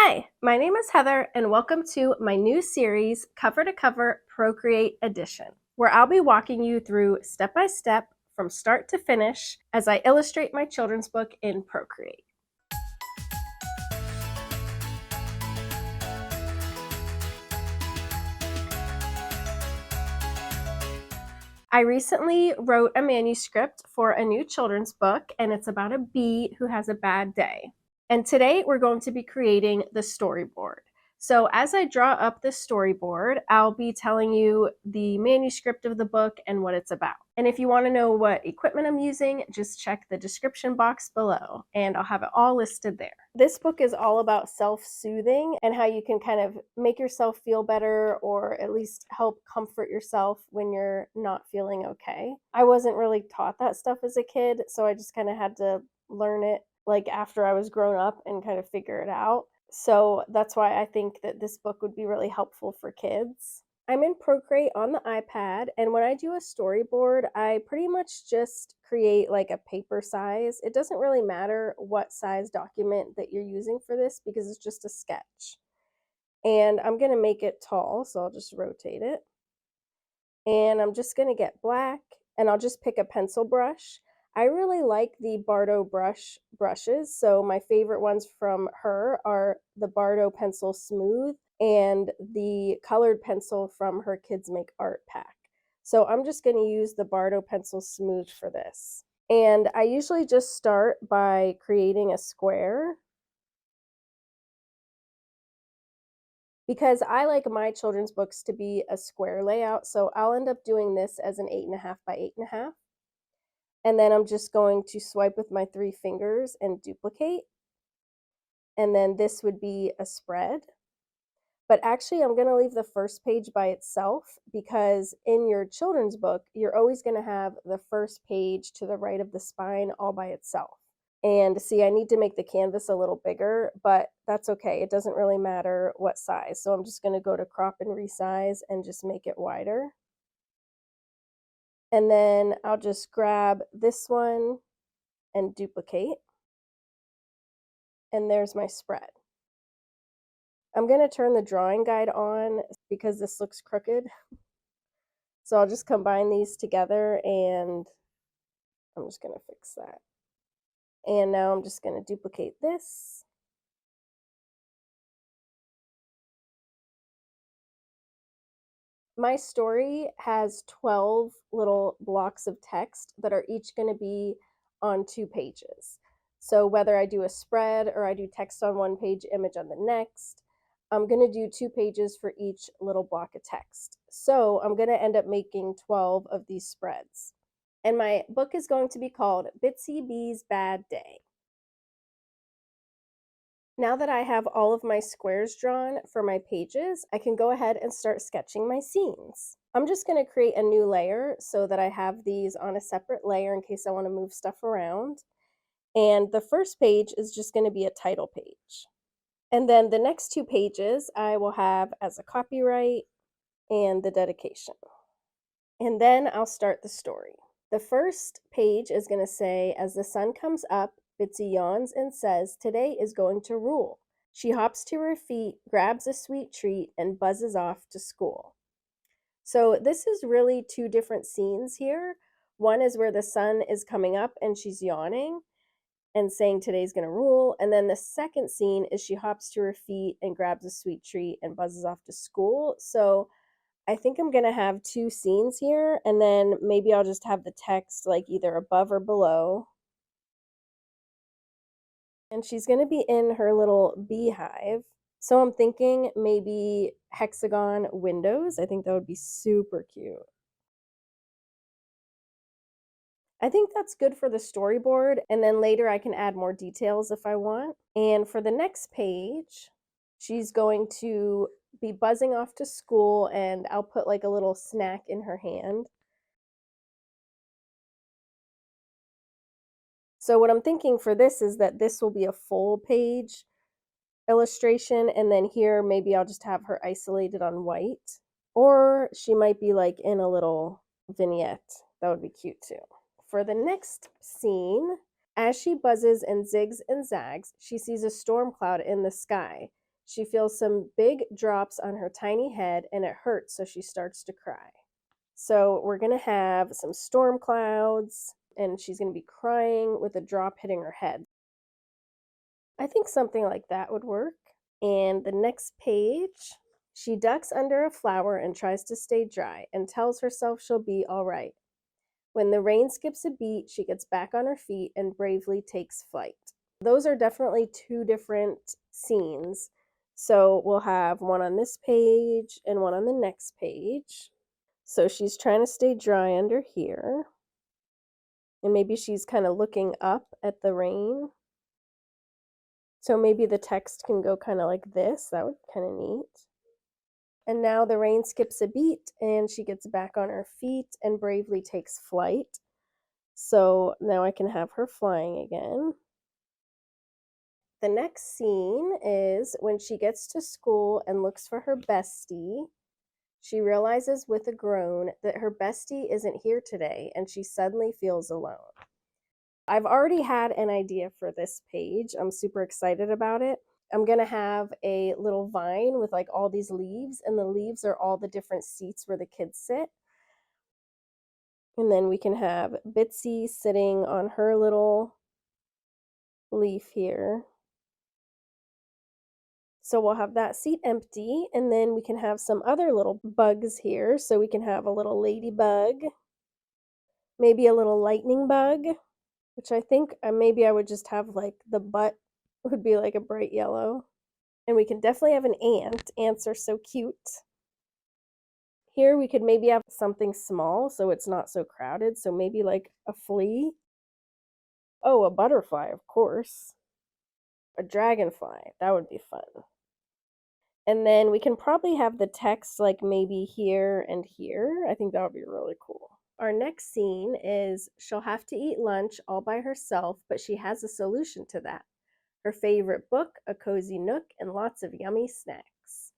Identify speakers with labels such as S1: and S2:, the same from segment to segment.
S1: Hi, my name is Heather and welcome to my new series, Cover to Cover Procreate Edition, where I'll be walking you through step by step from start to finish as I illustrate my children's book in Procreate. I recently wrote a manuscript for a new children's book, and it's about a bee who has a bad day. And today we're going to be creating the storyboard. So as I draw up the storyboard, I'll be telling you the manuscript of the book and what it's about. And if you want to know what equipment I'm using, just check the description box below and I'll have it all listed there. This book is all about self-soothing and how you can kind of make yourself feel better or at least help comfort yourself when you're not feeling okay. I wasn't really taught that stuff as a kid, so I just kind of had to learn it like after I was grown up and kind of figure it out. So that's why I think that this book would be really helpful for kids. I'm in Procreate on the iPad, and when I do a storyboard, I pretty much just create like a paper size. It doesn't really matter what size document that you're using for this because it's just a sketch. And I'm going to make it tall, so I'll just rotate it. And I'm just going to get black, and I'll just pick a pencil brush. I really like the Bardo brushes, so my favorite ones from her are the Bardo Pencil Smooth and the colored pencil from her Kids Make Art pack. So I'm just going to use the Bardo Pencil Smooth for this. And I usually just start by creating a square because I like my children's books to be a square layout, so I'll end up doing this as an 8.5 by 8.5. And then I'm just going to swipe with my 3 fingers and duplicate. And then this would be a spread. But actually, I'm going to leave the first page by itself because in your children's book, you're always going to have the first page to the right of the spine all by itself. And see, I need to make the canvas a little bigger, but that's okay. It doesn't really matter what size. So I'm just going to go to crop and resize and just make it wider. And then I'll just grab this one and duplicate. And there's my spread. I'm going to turn the drawing guide on because this looks crooked. So I'll just combine these together and I'm just going to fix that. And now I'm just going to duplicate this. My story has 12 little blocks of text that are each going to be on 2 pages. So whether I do a spread or I do text on 1 page, image on the next, I'm going to do 2 pages for each little block of text. So I'm going to end up making 12 of these spreads. And my book is going to be called Bitzy Bee's Bad Day. Now that I have all of my squares drawn for my pages, I can go ahead and start sketching my scenes. I'm just going to create a new layer so that I have these on a separate layer in case I want to move stuff around. And the first page is just going to be a title page. And then the next 2 pages I will have as a copyright and the dedication. And then I'll start the story. The first page is going to say, as the sun comes up, Bitzy yawns and says, today is going to rule. She hops to her feet, grabs a sweet treat, and buzzes off to school. So this is really 2 different scenes here. One is where the sun is coming up and she's yawning and saying today's going to rule. And then the second scene is she hops to her feet and grabs a sweet treat and buzzes off to school. So I think I'm going to have 2 scenes here, and then maybe I'll just have the text like either above or below. And she's going to be in her little beehive. So I'm thinking maybe hexagon windows. I think that would be super cute. I think that's good for the storyboard, and then later I can add more details if I want. And for the next page, she's going to be buzzing off to school, and I'll put like a little snack in her hand. So what I'm thinking for this is that this will be a full page illustration, and then here maybe I'll just have her isolated on white. Or she might be like in a little vignette. That would be cute too. For the next scene, as she buzzes and zigs and zags, she sees a storm cloud in the sky. She feels some big drops on her tiny head and it hurts, so she starts to cry. So we're going to have some storm clouds and she's going to be crying with a drop hitting her head. I think something like that would work. And the next page, she ducks under a flower and tries to stay dry and tells herself she'll be all right. When the rain skips a beat, she gets back on her feet and bravely takes flight. Those are definitely two different scenes. So we'll have one on this page and one on the next page. So she's trying to stay dry under here. And maybe she's kind of looking up at the rain. So maybe the text can go kind of like this. That would be kind of neat. And now the rain skips a beat and she gets back on her feet and bravely takes flight. So now I can have her flying again. The next scene is when she gets to school and looks for her bestie. She realizes with a groan that her bestie isn't here today and she suddenly feels alone. I've already had an idea for this page. I'm super excited about it. I'm going to have a little vine with like all these leaves, and the leaves are all the different seats where the kids sit. And then we can have Bitzy sitting on her little leaf here. So we'll have that seat empty, and then we can have some other little bugs here. So we can have a little ladybug, maybe a little lightning bug, which I think maybe I would just have like the butt would be like a bright yellow. And we can definitely have an ant. Ants are so cute. Here we could maybe have something small so it's not so crowded. So maybe like a flea. Oh, a butterfly, of course. A dragonfly. That would be fun. And then we can probably have the text like maybe here and here. I think that would be really cool. Our next scene is she'll have to eat lunch all by herself, but she has a solution to that. Her favorite book, a cozy nook, and lots of yummy snacks.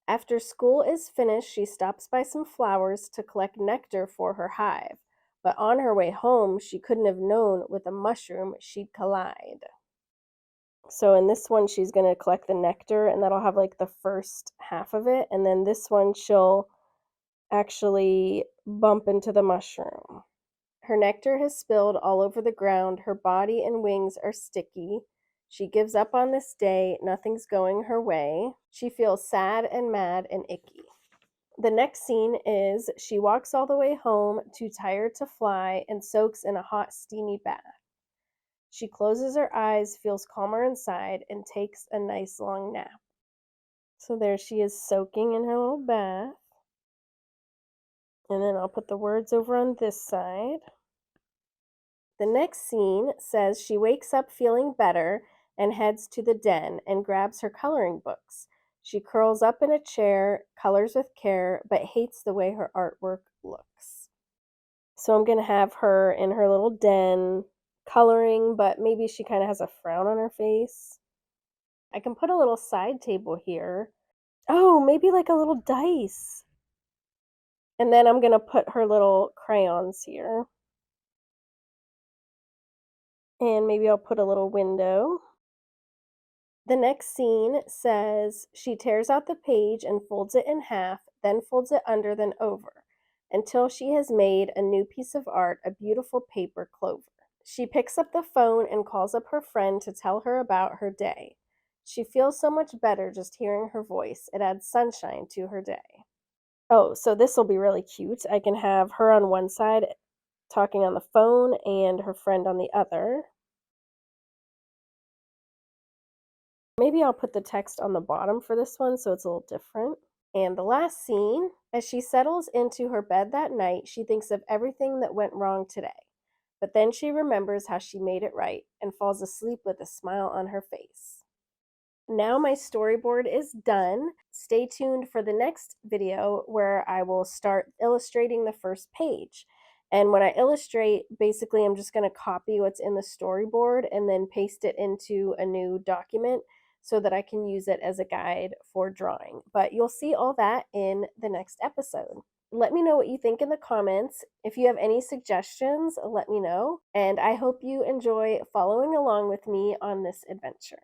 S1: After school is finished, she stops by some flowers to collect nectar for her hive. But on her way home, she couldn't have known with a mushroom she'd collide. So in this one, she's going to collect the nectar, and that'll have like the first half of it. And then this one, she'll actually bump into the mushroom. Her nectar has spilled all over the ground. Her body and wings are sticky. She gives up on this day. Nothing's going her way. She feels sad and mad and icky. The next scene is she walks all the way home, too tired to fly, and soaks in a hot, steamy bath. She closes her eyes, feels calmer inside, and takes a nice long nap. So there she is soaking in her little bath. And then I'll put the words over on this side. The next scene says she wakes up feeling better and heads to the den and grabs her coloring books. She curls up in a chair, colors with care, but hates the way her artwork looks. So I'm going to have her in her little den coloring, but maybe she kind of has a frown on her face. I can put a little side table here. Oh, maybe like a little dice. And then I'm going to put her little crayons here. And maybe I'll put a little window. The next scene says she tears out the page and folds it in half, then folds it under, then over, until she has made a new piece of art, a beautiful paper clover. She picks up the phone and calls up her friend to tell her about her day. She feels so much better just hearing her voice. It adds sunshine to her day. Oh, so this will be really cute. I can have her on one side talking on the phone and her friend on the other. Maybe I'll put the text on the bottom for this one so it's a little different. And the last scene, as she settles into her bed that night, she thinks of everything that went wrong today. But then she remembers how she made it right and falls asleep with a smile on her face. Now my storyboard is done. Stay tuned for the next video where I will start illustrating the first page. And when I illustrate, basically I'm just going to copy what's in the storyboard and then paste it into a new document so that I can use it as a guide for drawing. But you'll see all that in the next episode. Let me know what you think in the comments. If you have any suggestions, let me know. And I hope you enjoy following along with me on this adventure.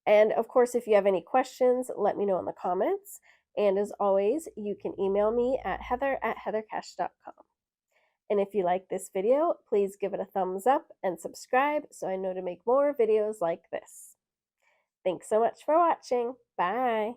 S1: And of course, if you have any questions, let me know in the comments. And as always, you can email me at heather@heathercash.com. And if you like this video, please give it a thumbs up and subscribe so I know to make more videos like this. Thanks so much for watching. Bye.